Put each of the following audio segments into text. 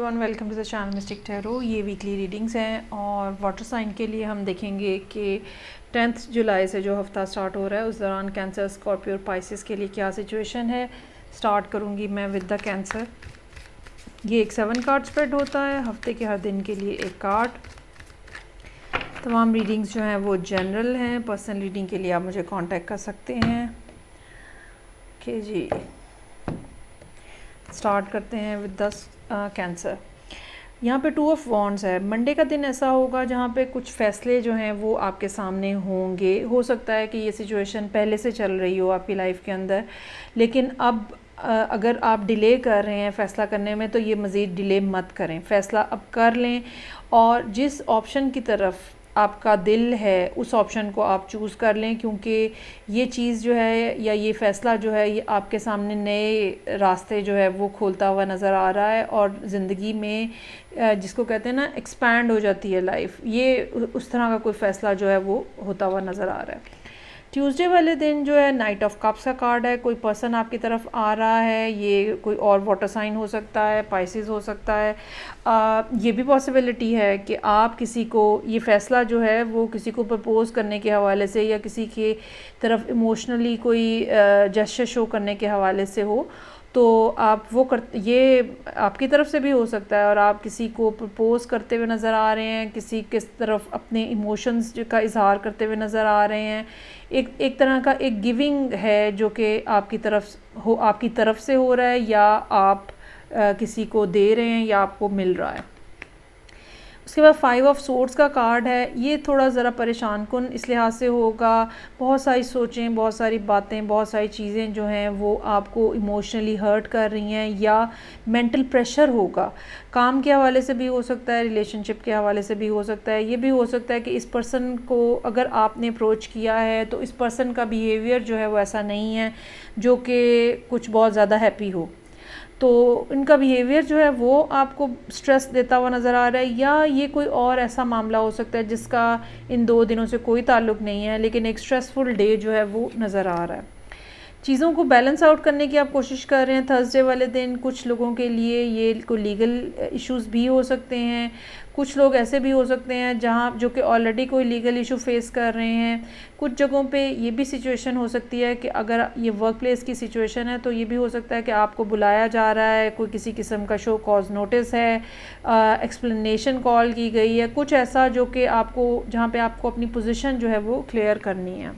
Everyone, welcome to the channel mystic tarot. ये weekly readings हैं और वाटर साइन के लिए हम देखेंगे कि 10 जुलाई से जो हफ्ता स्टार्ट हो रहा है उस दौरान कैंसर, स्कॉर्पियो और पाइसिस के लिए क्या सिचुएशन है। स्टार्ट करूँगी मैं विद द कैंसर। ये एक 7 कार्ड स्प्रेड होता है, हफ्ते के हर दिन के लिए एक कार्ड। तमाम रीडिंग्स जो हैं वो जनरल हैं। पर्सनल रीडिंग के लिए आप मुझे कांटेक्ट कर सकते हैं। ओके जी, स्टार्ट करते हैं विद द कैंसर। यहाँ पे 2 ऑफ वॉन्ड्स है। मंडे का दिन ऐसा होगा जहाँ पे कुछ फैसले जो हैं वो आपके सामने होंगे। हो सकता है कि ये सिचुएशन पहले से चल रही हो आपकी लाइफ के अंदर, लेकिन अब अगर आप डिले कर रहे हैं फ़ैसला करने में तो ये मज़ीद डिले मत करें, फ़ैसला अब कर लें और जिस ऑप्शन की तरफ आपका दिल है उस ऑप्शन को आप चूज़ कर लें, क्योंकि ये चीज़ जो है या ये फ़ैसला जो है ये आपके सामने नए रास्ते जो है वो खोलता हुआ नज़र आ रहा है और ज़िंदगी में जिसको कहते हैं ना एक्सपैंड हो जाती है लाइफ, ये उस तरह का कोई फ़ैसला जो है वो होता हुआ नज़र आ रहा है। ट्यूसडे वाले दिन जो है नाइट ऑफ कप्स का कार्ड है। कोई पर्सन आपकी तरफ आ रहा है, ये कोई और वाटर साइन हो सकता है, पाइसिस हो सकता है। ये भी पॉसिबिलिटी है कि आप किसी को ये फ़ैसला जो है वो किसी को प्रपोज़ करने के हवाले से या किसी के तरफ इमोशनली कोई जेस्चर शो करने के हवाले से हो, तो आप वो ये आपकी तरफ से भी हो सकता है और आप किसी को प्रपोज़ करते हुए नज़र आ रहे हैं, किसी के तरफ अपने इमोशंस का इजहार करते हुए नज़र आ रहे हैं। एक तरह का एक गिविंग है जो कि आपकी तरफ से हो रहा है, या आप किसी को दे रहे हैं या आपको मिल रहा है। उसके बाद 5 ऑफ सोर्ड्स का कार्ड है। ये थोड़ा ज़रा परेशान कुन इस लिहाज से होगा, बहुत सारी सोचें, बहुत सारी बातें, बहुत सारी चीज़ें जो हैं वो आपको इमोशनली हर्ट कर रही हैं, या मेंटल प्रेशर होगा। काम के हवाले से भी हो सकता है, रिलेशनशिप के हवाले से भी हो सकता है। ये भी हो सकता है कि इस पर्सन को अगर आपने अप्रोच किया है तो इस पर्सन का बिहेवियर जो है वो ऐसा नहीं है जो कि कुछ बहुत ज़्यादा हैप्पी हो, तो इनका बिहेवियर जो है वो आपको स्ट्रेस देता हुआ नज़र आ रहा है। या ये कोई और ऐसा मामला हो सकता है जिसका इन 2 दिनों से कोई ताल्लुक़ नहीं है, लेकिन एक स्ट्रेसफुल डे जो है वो नज़र आ रहा है। चीज़ों को बैलेंस आउट करने की आप कोशिश कर रहे हैं। थर्सडे वाले दिन कुछ लोगों के लिए ये कोई लीगल इश्यूज़ भी हो सकते हैं। कुछ लोग ऐसे भी हो सकते हैं जहाँ जो कि ऑलरेडी कोई लीगल इशू फेस कर रहे हैं। कुछ जगहों पे ये भी सिचुएशन हो सकती है कि अगर ये वर्क प्लेस की सिचुएशन है तो ये भी हो सकता है कि आपको बुलाया जा रहा है, कोई किसी किस्म का शो कॉज नोटिस है, एक्सप्लेनेशन कॉल की गई है, कुछ ऐसा जो कि आपको जहाँ पे आपको अपनी पोजीशन जो है वो क्लियर करनी है।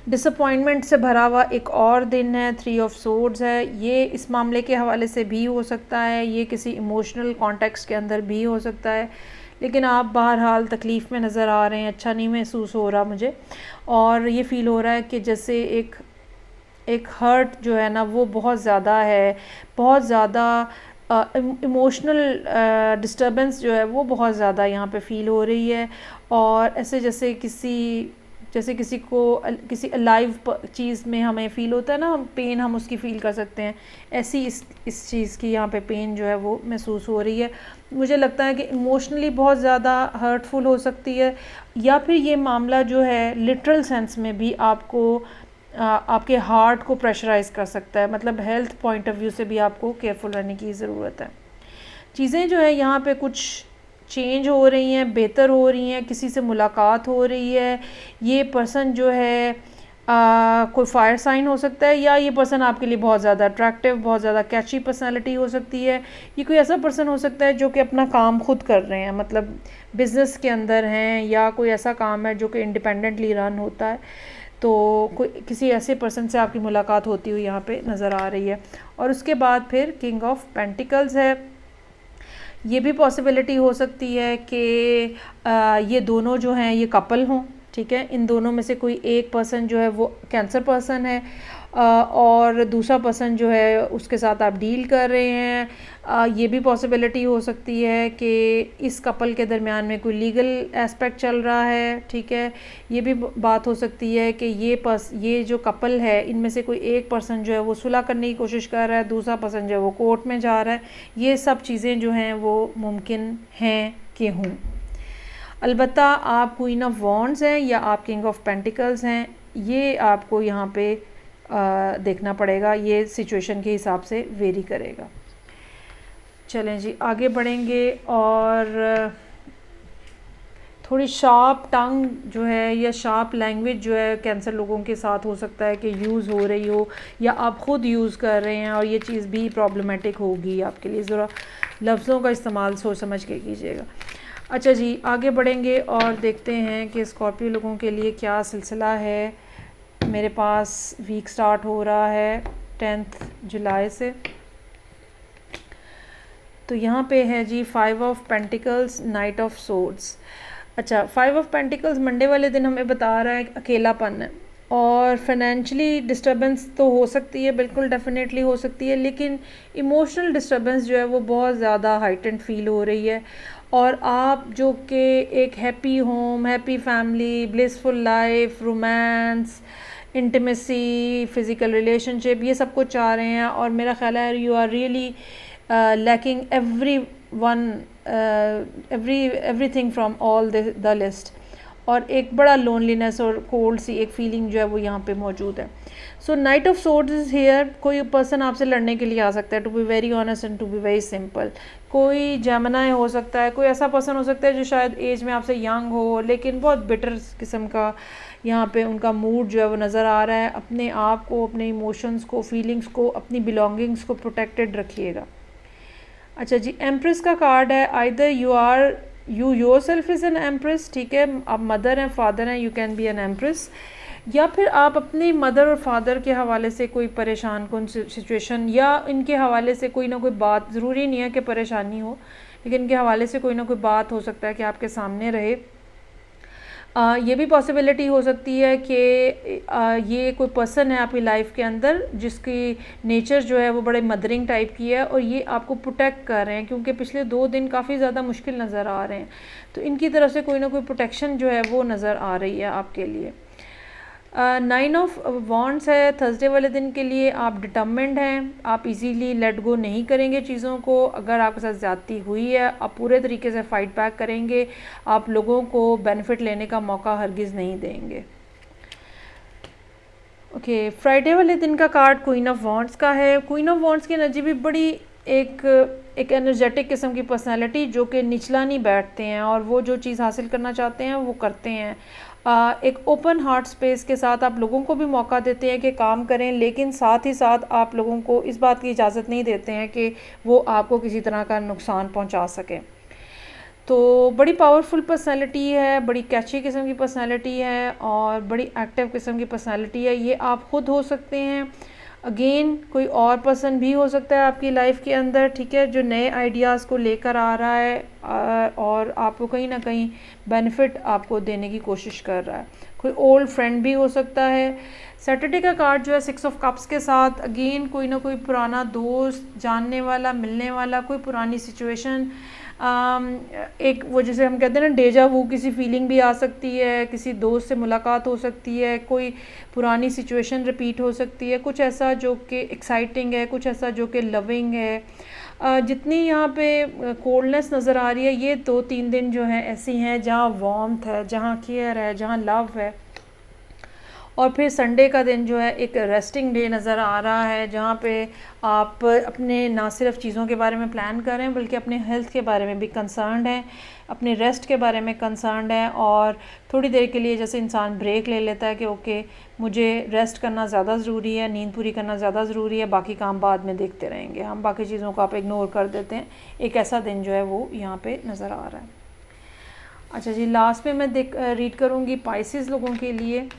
डिसअपॉइंटमेंट से भरा हुआ एक और दिन है। 3 ऑफ सोर्ड्स है। ये इस मामले के हवाले से भी हो सकता है, ये किसी इमोशनल कॉन्टेक्स्ट के अंदर भी हो सकता है, लेकिन आप बहरहाल तकलीफ़ में नज़र आ रहे हैं। अच्छा नहीं महसूस हो रहा मुझे, और ये फ़ील हो रहा है कि जैसे एक हर्ट जो है ना वो बहुत ज़्यादा है, बहुत ज़्यादा इमोशनल डिस्टर्बेंस जो है वो बहुत ज़्यादा यहाँ पे फ़ील हो रही है। और ऐसे जैसे किसी को किसी अलाइव चीज़ में हमें फ़ील होता है ना, हम पेन हम उसकी फ़ील कर सकते हैं, ऐसी इस चीज़ की यहाँ पे पेन जो है वो महसूस हो रही है। मुझे लगता है कि इमोशनली बहुत ज़्यादा हर्टफुल हो सकती है, या फिर ये मामला जो है लिटरल सेंस में भी आपको आपके हार्ट को प्रेशराइज़ कर सकता है। मतलब हेल्थ पॉइंट ऑफ व्यू से भी आपको केयरफुल रहने की ज़रूरत है। चीज़ें जो है यहाँ पे कुछ चेंज हो रही हैं, बेहतर हो रही हैं, किसी से मुलाकात हो रही है। ये पर्सन जो है कोई फायर साइन हो सकता है, या ये पर्सन आपके लिए बहुत ज़्यादा अट्रैक्टिव, बहुत ज़्यादा कैची पर्सनालिटी हो सकती है। ये कोई ऐसा पर्सन हो सकता है जो कि अपना काम खुद कर रहे हैं, मतलब बिज़नेस के अंदर हैं, या कोई ऐसा काम है जो कि इंडिपेंडेंटली रन होता है। तो कोई किसी ऐसे पर्सन से आपकी मुलाकात होती हुई यहाँ पे नज़र आ रही है। और उसके बाद फिर किंग ऑफ पेंटिकल्स है। ये भी पॉसिबिलिटी हो सकती है कि ये दोनों जो हैं ये कपल हों, ठीक है। इन दोनों में से कोई एक पर्सन जो है वो कैंसर पर्सन है और दूसरा पर्सन जो है उसके साथ आप डील कर रहे हैं। ये भी पॉसिबिलिटी हो सकती है कि इस कपल के दरमियान में कोई लीगल एस्पेक्ट चल रहा है, ठीक है। ये भी बात हो सकती है कि ये जो कपल है इनमें से कोई एक पर्सन जो है वो सुलह करने की कोशिश कर रहा है, दूसरा पर्सन जो है वो कोर्ट में जा रहा है। ये सब चीज़ें जो हैं वो मुमकिन हैं कि हों। अलबत्ता आप क्वीन ऑफ वॉन्ड्स हैं या आप किंग ऑफ पेंटिकल्स हैं, ये आपको यहाँ पे देखना पड़ेगा, ये सिचुएशन के हिसाब से वेरी करेगा। चलें जी आगे बढ़ेंगे। और थोड़ी शार्प टंग जो है या शार्प लैंग्वेज जो है कैंसर लोगों के साथ हो सकता है कि यूज़ हो रही हो, या आप ख़ुद यूज़ कर रहे हैं, और ये चीज़ भी प्रॉब्लमेटिक होगी आपके लिए। ज़रा लफ्ज़ों का इस्तेमाल सोच समझ के कीजिएगा। अच्छा जी आगे बढ़ेंगे और देखते हैं कि स्कॉर्पियो लोगों के लिए क्या सिलसिला है। मेरे पास वीक स्टार्ट हो रहा है 10 जुलाई से। तो यहाँ पे है जी 5 of pentacles, night of swords. अच्छा 5 ऑफ पेंटिकल्स मंडे वाले दिन हमें बता रहा है अकेलापन है, और फाइनेंशियली डिस्टर्बेंस तो हो सकती है, बिल्कुल डेफिनेटली हो सकती है, लेकिन इमोशनल डिस्टर्बेंस जो है वो बहुत ज़्यादा हाइटेंड फील हो रही है। और आप जो कि एक happy home, happy family, blissful life, romance, intimacy, physical relationship, ये सब कुछ चाह रहे हैं। और मेरा ख्याल है you are really lacking everything from all the list। और एक बड़ा लोनलीनेस और कोल्ड सी एक फीलिंग जो है वो यहाँ पे मौजूद है। So knight of swords is here. कोई पर्सन आपसे लड़ने के लिए आ सकता है, to be very honest and to be very simple. कोई जेमिनी हो सकता है, कोई ऐसा पर्सन हो सकता है जो शायद एज में आपसे यंग हो, लेकिन बहुत बिटर किस्म का यहाँ पे उनका मूड जो है वो नज़र आ रहा है। अपने आप को, अपने इमोशंस को, फीलिंग्स को, अपनी बिलोंगिंग्स को प्रोटेक्टेड रखिएगा। अच्छा जी एम्प्रेस का कार्ड है। Either you yourself is an empress, ठीक है, आप मदर हैं, फादर हैं, you can be an empress, या फिर आप अपनी मदर और फादर के हवाले से कोई परेशान कौन सिचुएशन, या इनके हवाले से कोई ना कोई बात, ज़रूरी नहीं है कि परेशानी हो, लेकिन इनके हवाले से कोई ना कोई बात हो सकता है कि आपके सामने रहे। ये भी पॉसिबिलिटी हो सकती है कि ये कोई पर्सन है आपकी लाइफ के अंदर जिसकी नेचर जो है वो बड़े मदरिंग टाइप की है, और ये आपको प्रोटेक्ट कर रहे हैं, क्योंकि पिछले 2 दिन काफ़ी ज़्यादा मुश्किल नज़र आ रहे हैं। तो इनकी तरफ से कोई ना कोई प्रोटेक्शन जो है वो नज़र आ रही है आपके लिए। 9 ऑफ वॉन्ड्स है थर्सडे वाले दिन के लिए। आप डिटर्मिन्ड हैं, आप इजीली लेट गो नहीं करेंगे चीज़ों को। अगर आपके साथ ज़्यादती हुई है आप पूरे तरीके से फ़ाइट बैक करेंगे, आप लोगों को बेनिफिट लेने का मौका हरगिज़ नहीं देंगे। ओके फ्राइडे वाले दिन का कार्ड क्वीन ऑफ वॉन्ड्स का है। क्वीन ऑफ वॉन्ड्स की एनर्जी भी बड़ी एक एनर्जेटिक किस्म की पर्सनालिटी, जो कि निचला नहीं बैठते हैं, और वो जो चीज़ हासिल करना चाहते हैं वो करते हैं। एक ओपन हार्ट स्पेस के साथ आप लोगों को भी मौका देते हैं कि काम करें, लेकिन साथ ही साथ आप लोगों को इस बात की इजाज़त नहीं देते हैं कि वो आपको किसी तरह का नुकसान पहुंचा सकें। तो बड़ी पावरफुल पर्सनालिटी है, बड़ी कैची किस्म की पर्सनालिटी है, और बड़ी एक्टिव किस्म की पर्सनालिटी है। ये आप ख़ुद हो सकते हैं, अगेन कोई और पर्सन भी हो सकता है आपकी लाइफ के अंदर, ठीक है, जो नए आइडियाज़ को लेकर आ रहा है और आपको कहीं ना कहीं बेनिफिट आपको देने की कोशिश कर रहा है। कोई ओल्ड फ्रेंड भी हो सकता है। सैटरडे का कार्ड जो है 6 ऑफ कप्स के साथ, अगेन कोई ना कोई पुराना दोस्त, जानने वाला, मिलने वाला, कोई पुरानी सिचुएशन, एक वो जैसे हम कहते हैं ना डेजा वू, किसी फीलिंग भी आ सकती है, किसी दोस्त से मुलाकात हो सकती है, कोई पुरानी सिचुएशन रिपीट हो सकती है, कुछ ऐसा जो कि एक्साइटिंग है, कुछ ऐसा जो कि लविंग है। जितनी यहाँ पे कोल्डनेस नज़र आ रही है, ये 2-3 दिन जो हैं ऐसी हैं जहाँ वार्मथ है, जहाँ केयर है, जहाँ लव है। और फिर संडे का दिन जो है एक रेस्टिंग डे नज़र आ रहा है, जहाँ पे आप अपने ना सिर्फ चीज़ों के बारे में प्लान कर रहे हैं, बल्कि अपने हेल्थ के बारे में भी कंसर्न्ड हैं, अपने रेस्ट के बारे में कंसर्न्ड हैं। और थोड़ी देर के लिए जैसे इंसान ब्रेक ले लेता है कि ओके मुझे रेस्ट करना ज़्यादा ज़रूरी है, नींद पूरी करना ज़्यादा ज़रूरी है, बाकी काम बाद में देखते रहेंगे, हम बाकी चीज़ों को आप इग्नोर कर देते हैं। एक ऐसा दिन जो है वो यहाँ पर नज़र आ रहा है। अच्छा जी लास्ट में मैं रीड करूँगी पाइसेस लोगों के लिए।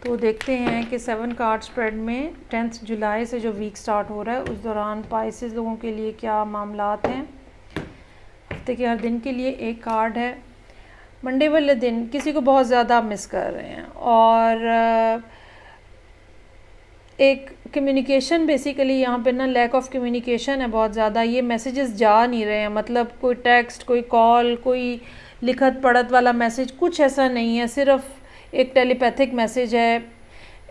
तो देखते हैं कि 7 कार्ड स्प्रेड में 10 जुलाई से जो वीक स्टार्ट हो रहा है उस दौरान पाइसेस लोगों के लिए क्या मामलात हैं। हफ्ते के हर दिन के लिए एक कार्ड है। मंडे वाले दिन किसी को बहुत ज़्यादा मिस कर रहे हैं, और एक कम्युनिकेशन बेसिकली यहाँ पे ना लैक ऑफ कम्युनिकेशन है बहुत ज़्यादा। ये मैसेजेस जा नहीं रहे हैं, मतलब कोई टेक्स्ट, कोई कॉल, कोई लिखत पढ़त वाला मैसेज, कुछ ऐसा नहीं है, सिर्फ एक टेलीपैथिक मैसेज है।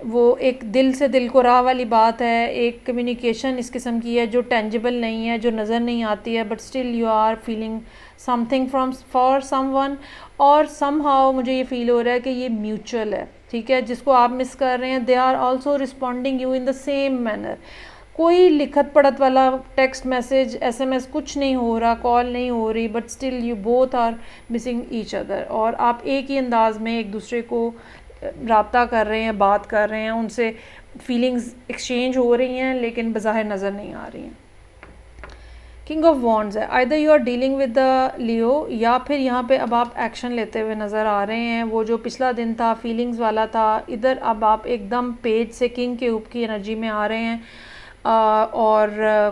वो एक दिल से दिल को राह वाली बात है, एक कम्युनिकेशन इस किस्म की है जो टेंजिबल नहीं है, जो नज़र नहीं आती है, but still you are feeling something for someone, और समहाउ मुझे ये फील हो रहा है कि ये म्यूचुअल है, ठीक है। जिसको आप मिस कर रहे हैं they are also responding you in the same manner. कोई लिखत पढ़त वाला टेक्स्ट मैसेज एसएमएस कुछ नहीं हो रहा, कॉल नहीं हो रही, but still you both are missing each other, और आप एक ही अंदाज में एक दूसरे को रब्ता कर रहे हैं, बात कर रहे हैं, उनसे फीलिंग्स एक्सचेंज हो रही हैं लेकिन बज़ाहिर नज़र नहीं आ रही हैं। किंग ऑफ वॉन्ड्स है, either you are dealing with the Leo, या फिर यहाँ पे अब आप एक्शन लेते हुए नज़र आ रहे हैं। वो जो पिछला दिन था फीलिंग्स वाला था, इधर अब आप एकदम पेज से किंग के ऊप की एनर्जी में आ रहे हैं, और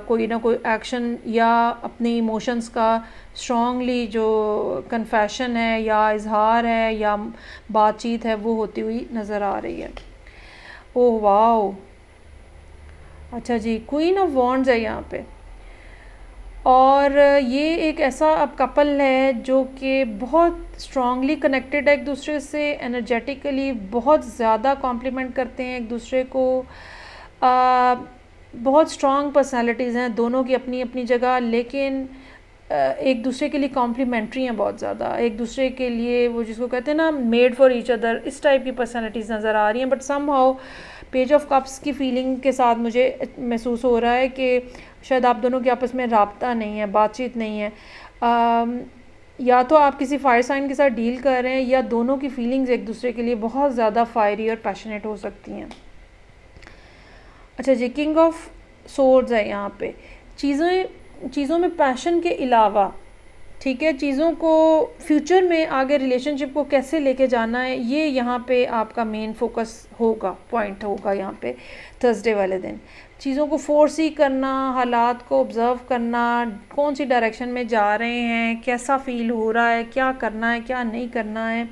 कोई ना कोई एक्शन या अपने इमोशंस का स्ट्रॉन्गली जो कन्फेशन है या इजहार है या बातचीत है वो होती हुई नज़र आ रही है। ओह वाओ, अच्छा जी, क्वीन ऑफ वॉन्ड्स है यहाँ पे, और ये एक ऐसा अब कपल है जो कि बहुत स्ट्रांगली कनेक्टेड है एक दूसरे से, एनर्जेटिकली बहुत ज़्यादा कॉम्प्लीमेंट करते हैं एक दूसरे को। बहुत स्ट्रॉन्ग पर्सनालिटीज़ हैं दोनों की अपनी अपनी जगह, लेकिन एक दूसरे के लिए कॉम्प्लीमेंट्री हैं बहुत ज़्यादा, एक दूसरे के लिए वो जिसको कहते हैं ना मेड फॉर ईच अदर, इस टाइप की पर्सनालिटीज़ नज़र आ रही हैं। But somehow page of cups की फीलिंग के साथ मुझे महसूस हो रहा है कि शायद आप दोनों के आपस में राब्ता नहीं है, बातचीत नहीं है। या तो आप किसी फायर साइन के साथ डील कर रहे हैं, या दोनों की फीलिंग्स एक दूसरे के लिए बहुत ज़्यादा फायरी और पैशनेट हो सकती हैं। अच्छा जी, किंग ऑफ सोर्ड्स है यहाँ पे, चीज़ों में पैशन के अलावा, ठीक है, चीज़ों को फ्यूचर में आगे रिलेशनशिप को कैसे लेके जाना है, ये यहाँ पे आपका मेन फोकस होगा, पॉइंट होगा यहाँ पे थर्सडे वाले दिन। चीज़ों को फोर्स ही करना, हालात को ऑब्ज़र्व करना, कौन सी डायरेक्शन में जा रहे हैं, कैसा फ़ील हो रहा है, क्या करना है क्या नहीं करना है,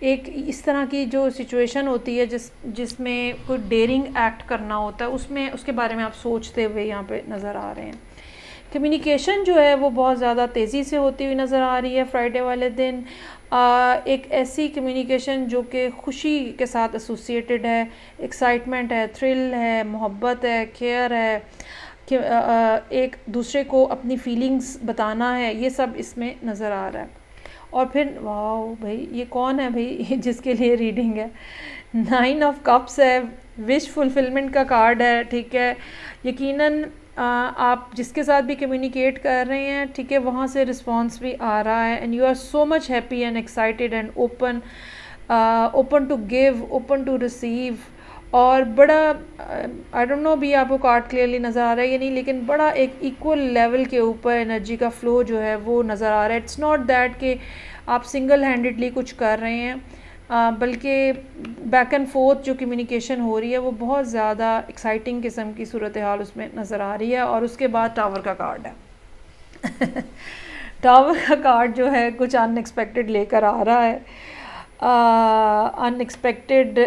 एक इस तरह की जो सिचुएशन होती है जिसमें कोई डेयरिंग एक्ट करना होता है, उसमें उसके बारे में आप सोचते हुए यहाँ पे नज़र आ रहे हैं। कम्युनिकेशन जो है वो बहुत ज़्यादा तेज़ी से होती हुई नज़र आ रही है फ्राइडे वाले दिन। एक ऐसी कम्युनिकेशन जो कि खुशी के साथ एसोसिएटेड है, एक्साइटमेंट है, थ्रिल है, मोहब्बत है, केयर है, कि एक दूसरे को अपनी फीलिंग्स बताना है, ये सब इसमें नज़र आ रहा है। और फिर वाह भाई, ये कौन है भाई जिसके लिए रीडिंग है? 9 ऑफ कप्स है, विश फुलफिलमेंट का कार्ड है, ठीक है। यकीनन आप जिसके साथ भी कम्युनिकेट कर रहे हैं, ठीक है, वहाँ से रिस्पांस भी आ रहा है, and you are so much happy and excited and open to give, open to receive. और बड़ा आई डोंट नो भी आपको कार्ड क्लियरली नज़र आ रहा है या नहीं, लेकिन बड़ा एक इक्वल लेवल के ऊपर एनर्जी का फ़्लो जो है वो नज़र आ रहा है। इट्स नॉट दैट कि आप सिंगल हैंडेडली कुछ कर रहे हैं, बल्कि बैक एंड फोर्थ जो कम्युनिकेशन हो रही है वो बहुत ज़्यादा एक्साइटिंग किस्म की सूरत हाल उसमें नज़र आ रही है। और उसके बाद टावर का कार्ड है टावर का कार्ड जो है कुछ अनएक्सपेक्टेड लेकर आ रहा है। अनएक्सपेक्टेड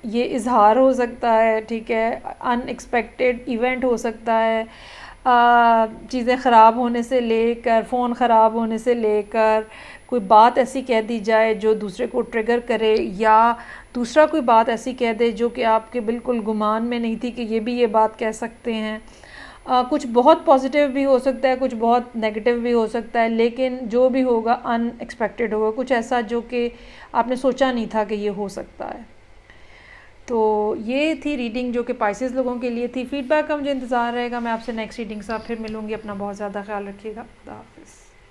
ये इजहार हो सकता है, ठीक है, अनएक्सपेक्टेड इवेंट हो सकता है, चीज़ें ख़राब होने से लेकर, फ़ोन ख़राब होने से लेकर, कोई बात ऐसी कह दी जाए जो दूसरे को ट्रिगर करे, या दूसरा कोई बात ऐसी कह दे जो कि आपके बिल्कुल गुमान में नहीं थी कि ये भी ये बात कह सकते हैं। कुछ बहुत पॉजिटिव भी हो सकता है, कुछ बहुत नेगेटिव भी हो सकता है, लेकिन जो भी होगा अनएक्सपेक्टेड होगा, कुछ ऐसा जो कि आपने सोचा नहीं था कि ये हो सकता है। तो ये थी रीडिंग जो कि पाइसेस लोगों के लिए थी। फीडबैक का मुझे इंतज़ार रहेगा। मैं आपसे नेक्स्ट रीडिंग से फिर मिलूँगी। अपना बहुत ज़्यादा ख्याल रखिएगा। खुदा हाफिज़।